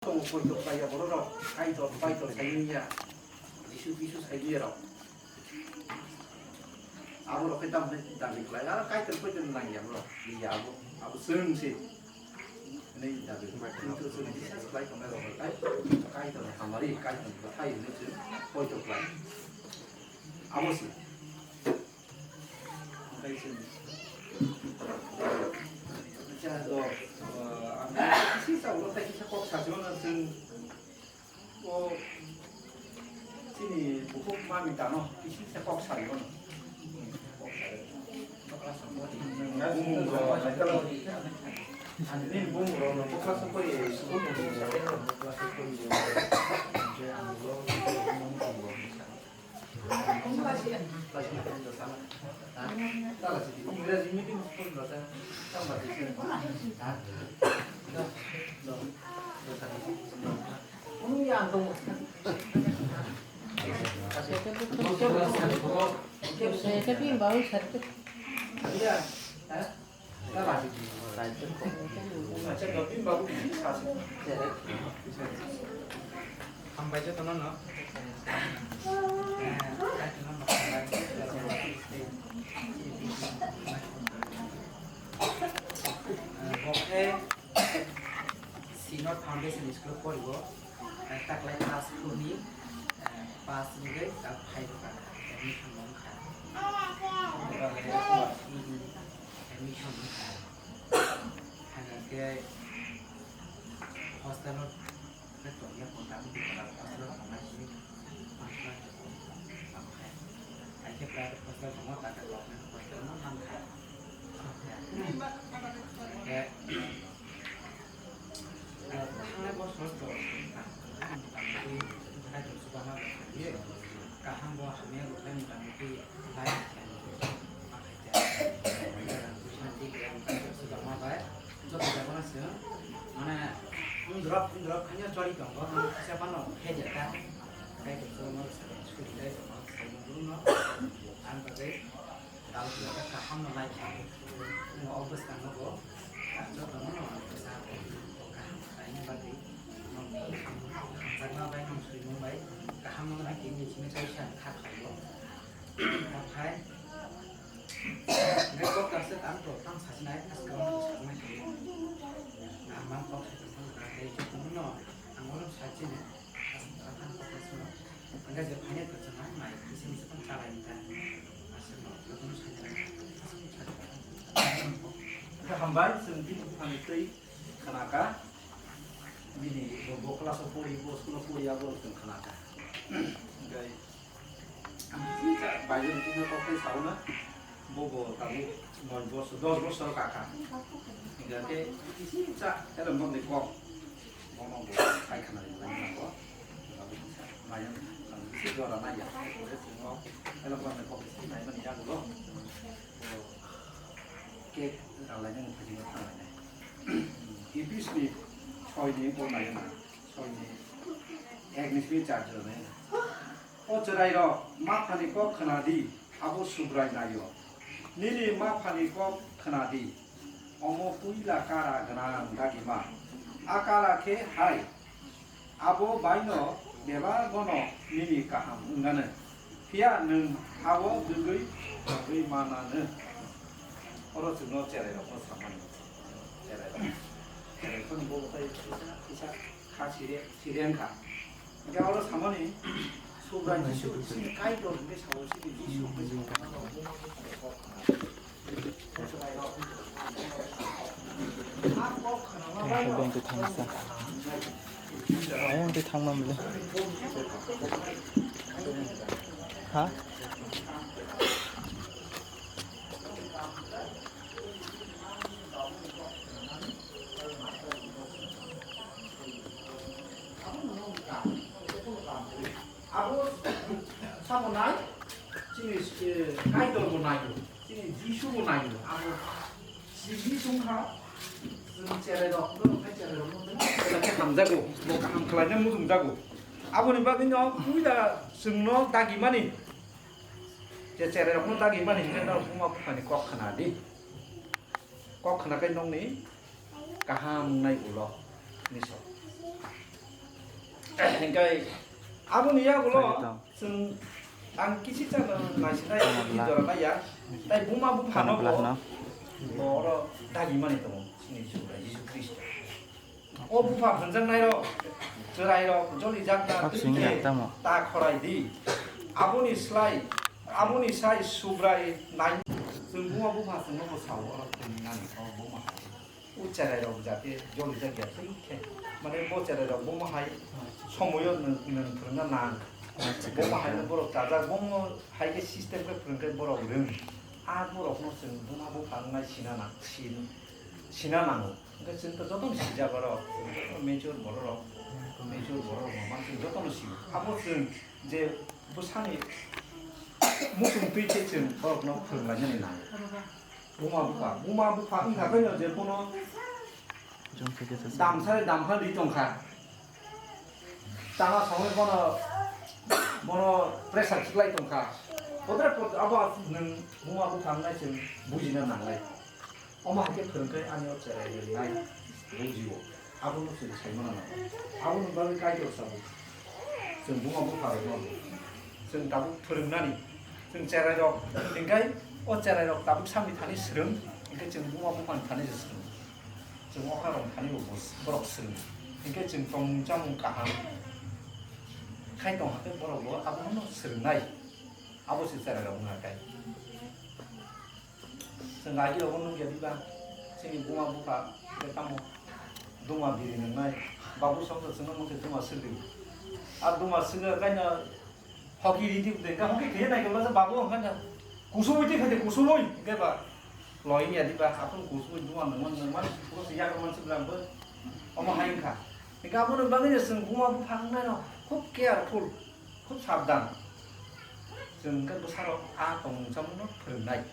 또 보이도 가야 보러라 가이도 바이도 사이야 이슈 사이야라 아무로 그다음 다리 클라야 가이도 보이는 나이야 뭐 이야고 아무 승시 네 다리 그 승시 클라이 정말 가이도 한마리 가이도 타이 늦지 보이도 클라이 아무스 가이신 자도 시사로 딱히 꼭 자주는 뭐 진이 부부 마음이 다노 이 시사 꼭 살이거든. 아니 몸으로는 복합 거리 수고도 잘해요. 복합 거리 이제 아무로 따라서 이래서 미팅 스포츠 넣자. 딱 맞지. 오늘 안 동. Saya tapi baru satu. Iya, 나 맛있지. 제가 빈바구 사실. 한 바지 더 넣어. 오케이. 시너 파운데이션 스쿨 거리고 딱 라이트 하스 코니 पास में गए तब फाइव का एडमिशन लोन खाया एडमिशन लोन खाया के हॉस्टल में तो ये कोटा में दिखा हॉस्टल हमारे से हॉस्टल अब खाया ऐसे प्राइवेट हॉस्टल हम ताकत लोग में हॉस्टल में हम खाया हमें बहुत सोच लो hai tuần sau đó là cả hai bộ hàm này cũng là một cái lái chạy mà phải chạy là bukan di yang sudah mau baik itu tidak pernah sih mana drop hanya cari contoh siapa no head kan kayak gitu mau sekali dari sama dulu no antar kalau kita paham no lái chạy mau obes kan no go cho nó bisa kayaknya berarti Karena baik muslim baik, kaham mengenai ini cuma saya khát khẩu, khát khai. Nếu có cơ sở tạm tổ tăng sản này, các cơ sở này thì mang có thể tăng cái chút cũng nó, ăn uống sản xuất này, các tăng có cơ sở. Anh cái phải nhận cơ sở này mà cái sinh sản trả lại người ta, sản xuất nó cũng sản xuất. Cái hàm bái sinh viên hàng tây Kanaka. Ini bobo kelas 40, bos kelas 40 ya bos teng Kanaka. Gai. Bayan kita pakai sauna. Bobo kami mon bos 10 bos kakak. Hingga ke isi cak ada mon di kok. Ngomong bos kai kana di mana kok. Bayan si dora naya. Semua kalau mon di kok isi nai man ya dulu. Ke lainnya mau pergi ke mana. Ibis ni ছয়দিন কোন নাই না ছয়দিন এক নিসবি চার্জ নাই ও চরাই র মা ফানি ক খনাদি আবো সুব্রাই নাইও নিরি মা ফানি ক খনাদি অমো পুইলা কারা গনাং দাগিমা আকারা খে হাই আবো বাইনো বেবা গনো নিরি কাহাম উঙ্গানে ফিয়া নং আবো দুগৈ দুগৈ মানাनो অর জন্য চেরাই র সামান চেরাই র 그런 뭐 기사 가시래 지ren가. 그러니까 오늘 사모님 소브란 지수 가이드인데 사오시기 이슈 그지. Bên từ thằng sao? Đấy, từ thằng mà mình. Hả? 아고 사고 나이 지금 가이드로 나이요 지금 지수고 나이요 아고 지수가 제대로 그런 패치로 이렇게 감자고 뭐 감클라냐 무슨 자고 아버님 바든요 우리다 승노 따기만이 제 제대로 혼 따기만이 맨날 고마 파니 꽉 하나디 꽉 하나 cái nông ní cả ham này của nó ní sao Hingkai abon iya Betul. gulo sing ang kisi cana nasina ini dora ya. Tai buma bu Karena phano belah bo. no. Boro dagi mani to sini sudah Yesus Kristus. Oh bu pha phanjang nai ro. Jerai ro joli jakna Sing ya tamo. ta khorai di. Aboni slai aboni sai subrai nai. Sing buma bu pha sing no saw ro nani ko buma. Ucarai ro jate joli jakya sing ke. Mane bo carai ro buma hai somoyo nang purna nang. Buma hai no boro taja buma hai ke system ke purna boro rung. A boro no sing buma bu pha nai sinana sinana. 그러니까 진짜 저도 시작으로 매주 벌어로 매주 벌어로 만큼 저도 시고 아무튼 이제 부산이 무슨 빛이쯤 뭐너 그런 거 아니냐 무마부파 인가 그냥 이제 보는 좀 되게 됐어. 남산의 남편 리동카 땅아 성을 뭐너 프레셔 키라이 동카 오늘 또 아바는 무마부파 나지 무지는 나래 엄마한테 그런 거 아니었잖아. 나이 모지고 아버는 소리 잘못 하나. 아버는 너를 까지 없어. 지금 뭐가 못 하고 지금 나도 들은나니 지금 제라로 그러니까 어째라로 나도 삼이 다니 스름 그러니까 지금 뭐가 못 하는 다니졌어. 지금 뭐하러 다니고 뭐라 스름 그러니까 지금 동장 가함 khai 동학교 뭐라고 아버는 스름 나이 아버지 제라로 오나까이 sengaja orang jadi bang, sini bunga buka, ketemu, bunga biri nengai, bagus sama senang mungkin bunga sendiri. Bunga sendiri kayaknya hoki itu deh, kan hoki kayaknya naik kelas bagus kayaknya, kusumoi itu kayaknya kusumoi, kayak apa? Loin ya di bawah, aku kusumoi bunga nengan, terus siapa orang sebelah ber, omah hain kah? Jika aku nembangnya seng bunga buka nengai no, khup careful, khup sabdan, seng kan besar tong jamu no pernah.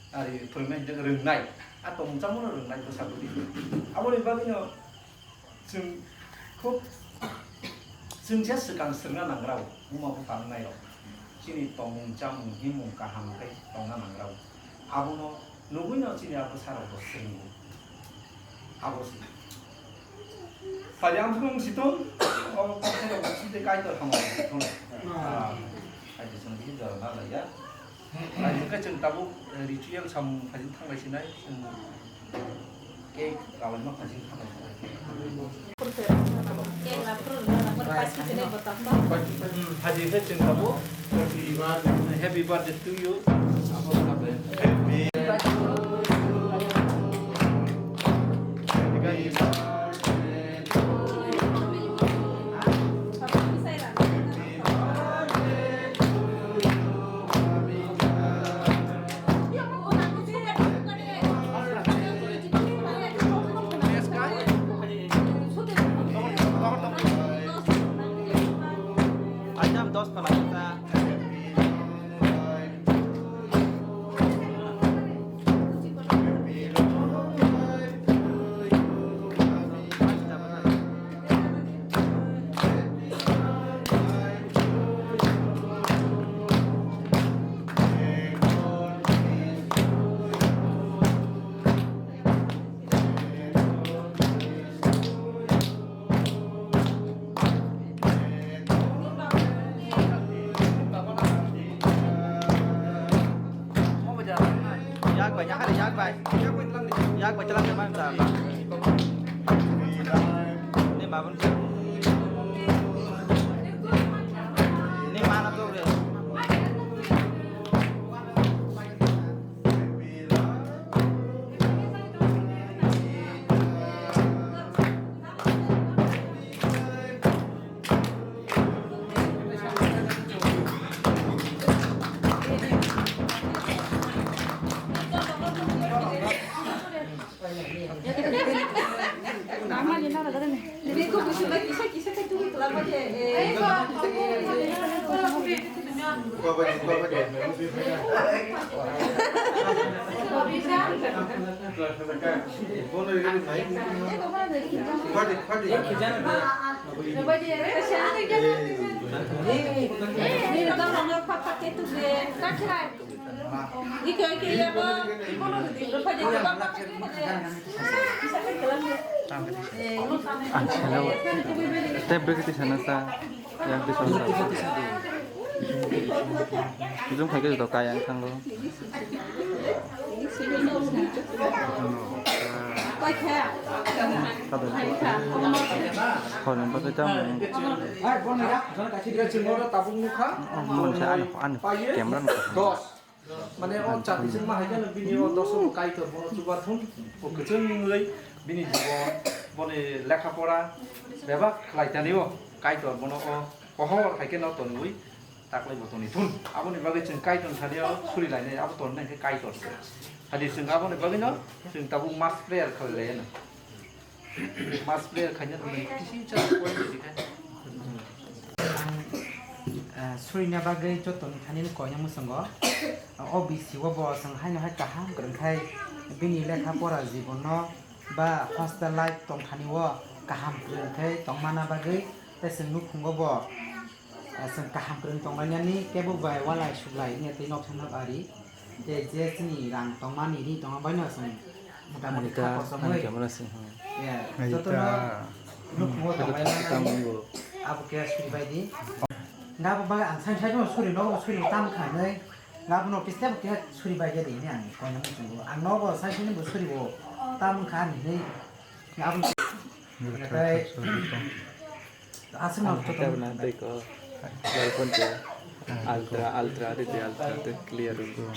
아니 불면 이제 릉나이 아 동장문을 릉나이 그 사람들이 아무리 봐도요 지금 그 진짜 시간 쓰는 안 그러고 뭐뭐 방나이로 진이 동장 힘문가 함께 동안 안 그러고 아부노 누구냐 진이 아부 살아도 쓰는 거 아버지 발양성 시돈 박태가 시대 가이드 하면 아 아이들 좀 힘들어 나가야 그러니까 지금 따고 리주영 참 가진 탕 것이나 깨 라원 막 가진 탕 것이나 하지 회증 따고 해피 버스데이 투 유 아버 가베 Ayam dos para kita. Banyak ada yak bay jalan ke mana ini babon ini mana tuh dia Ini datang orang pakai itu deh, kan cerai. Iki ya bang, lupa jadi bang pakai itu deh. Bisa kan jalan deh. Hello. Step berarti sana sa yang di sana. Zoom kayak gitu kayak yang kan lo. Quay theo. Còn có cái trong Ai bon này á, 저는 같이 이게 증거로 따봉 누카 mình sẽ ăn kèm rất là dos মানে ও চাতি সিং মা হাইজান বিনি ও দশ কাইতো বড় চুবা থুন ও কচন লই বিনি জীবন বনে লেখাপড়া বেবা খাইতানিও কাইতো বনো ও কহর হাইকে ন তনুই তাকলাই বতনি থুন আবনি বাগে जों কাইতন থানিও সুরি লাইনে আব তন নাইকে কাইতো হাদি जों আবনি বাগে ন जों তাবু মাস প্লেয়ার খাইলে না মাস প্লেয়ার খাইনা তুমি কিসি চা পয়েন্ট দিখায় Surina bagai joton thanin ko yang musango OBC wa bo sang haino hai kaham kan khai bini lekha pora jibono ba hostel life tong thani wa kaham kan khai tong mana bagai ta sing nu khungo bo sang kaham kan tong manya ni kebo bai walai sublai ni te nok thanap ari je je sini rang tong mani ni tong bai na sang muta muta kita ko samoi kèm rất là ya joton nu khungo tong bai na abu ke suri bai di ngapa baga ang sang sang suri no suri tam khai nei ngapa no piste ke suri bai jadi ni ang ko yang mutu ang no bo sang sang bo suri bo tam khan ni ngapa kai asin no to kita nanti ko walaupun ke ultra itu ultra itu clear dulu